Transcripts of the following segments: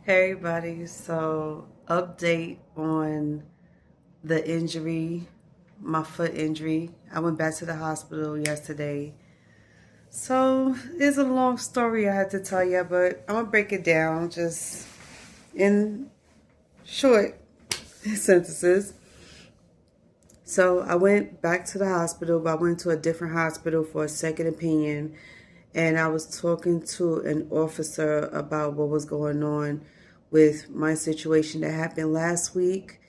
Hey everybody, so update on the injury, my foot injury. I went back to the hospital yesterday. So it's a long story I had to tell you, but I'm gonna break it down just in short sentences. So I went back to the hospital, but I went to a different hospital for a second opinion, and I was talking to an officer about what was going on with my situation that happened last week.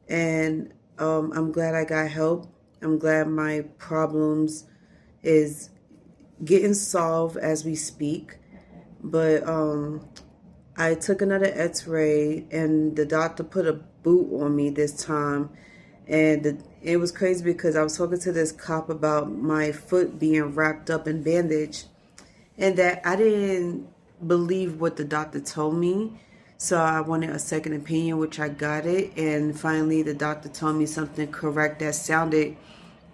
And I'm glad I got help. I'm glad my problems is getting solved as we speak. But I took another X-ray, and the doctor put a boot on me this time, and it was crazy because I was talking to this cop about my foot being wrapped up and bandaged, and that I didn't believe what the doctor told me. So I wanted a second opinion, which I got it. And finally, the doctor told me something correct that sounded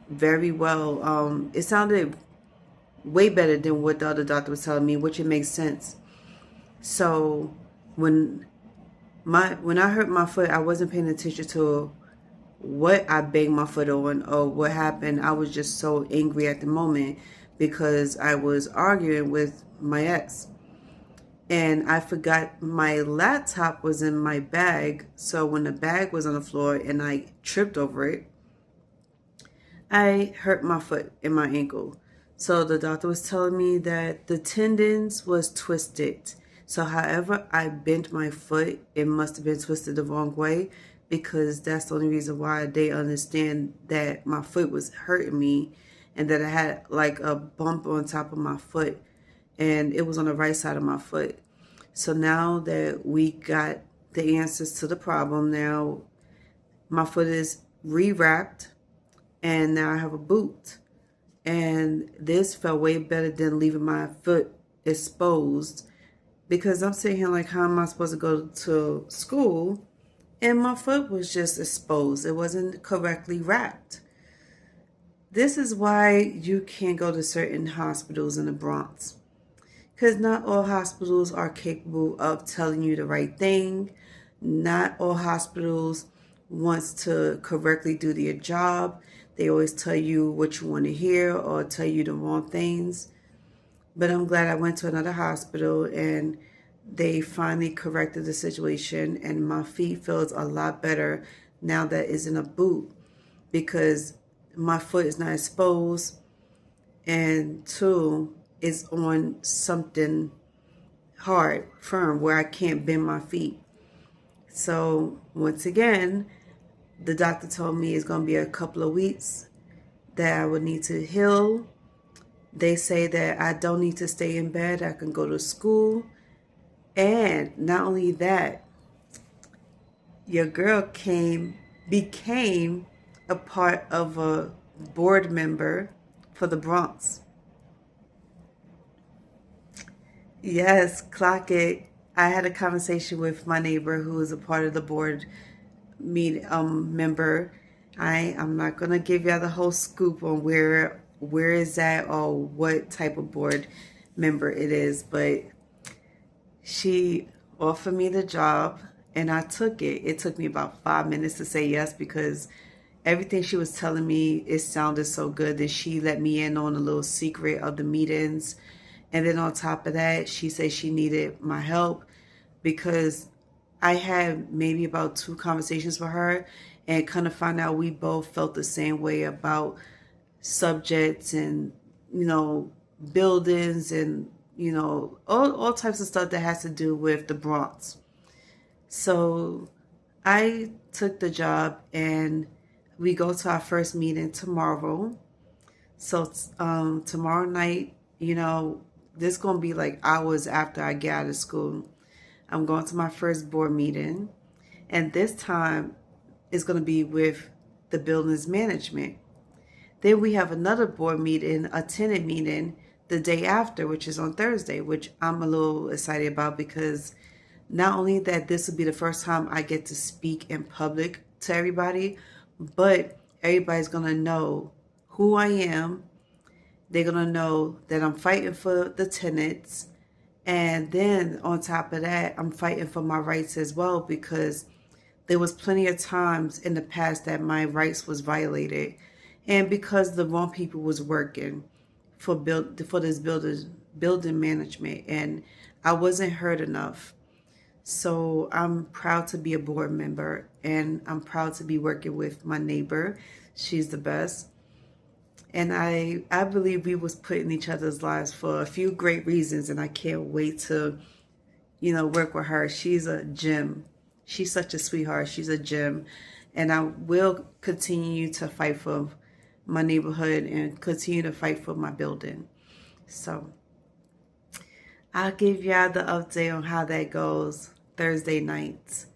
very well. It sounded way better than what the other doctor was telling me, which it makes sense. So when when I hurt my foot, I wasn't paying attention to what I banged my foot on or what happened. I was just so angry at the moment because I was arguing with my ex. And I forgot my laptop was in my bag. So when the bag was on the floor and I tripped over it, I hurt my foot and my ankle. So the doctor was telling me that the tendons was twisted. So however I bent my foot, it must have been twisted the wrong way, because that's the only reason why they understand that my foot was hurting me and that I had like a bump on top of my foot, and it was on the right side of my foot. So now that we got the answers to the problem, now my foot is rewrapped and now I have a boot. And this felt way better than leaving my foot exposed, because I'm sitting here like, how am I supposed to go to school? And my foot was just exposed. It wasn't correctly wrapped. This is why you can't go to certain hospitals in the Bronx, because not all hospitals are capable of telling you the right thing. Not all hospitals wants to correctly do their job. They always tell you what you want to hear or tell you the wrong things. But I'm glad I went to another hospital and they finally corrected the situation, and my feet feels a lot better now that it's in a boot, because my foot is not exposed, and two, it's on something hard, firm, where I can't bend my feet. So once again, the doctor told me it's going to be a couple of weeks that I would need to heal. They say that I don't need to stay in bed. I can go to school. And not only that, your girl became a part of a board member for the Bronx. Yes, clock it. I had a conversation with my neighbor who is a part of the board member. I'm not gonna give y'all the whole scoop on where is that or what type of board member it is, but she offered me the job and I took it. It took me about 5 minutes to say yes, because everything she was telling me, it sounded so good that she let me in on a little secret of the meetings. And then on top of that, she said she needed my help because I had maybe about two conversations with her and kind of found out we both felt the same way about subjects and, you know, buildings and, you know, all types of stuff that has to do with the Bronx. So I took the job and we go to our first meeting tomorrow. So tomorrow night, you know, this going to be like hours after I get out of school. I'm going to my first board meeting, and this time is going to be with the building's management. Then we have another board meeting, a tenant meeting, the day after, which is on Thursday, which I'm a little excited about, because not only that this will be the first time I get to speak in public to everybody, but everybody's going to know who I am. They're going to know that I'm fighting for the tenants, And then on top of that, I'm fighting for my rights as well, because there was plenty of times in the past that my rights was violated, and because the wrong people was working for this building management, and I wasn't heard enough. So I'm proud to be a board member, and I'm proud to be working with my neighbor. She's the best. And I believe we was put in each other's lives for a few great reasons, and I can't wait to, work with her. She's a gem. She's such a sweetheart. She's a gem. And I will continue to fight for my neighborhood and continue to fight for my building. So I'll give y'all the update on how that goes Thursday nights.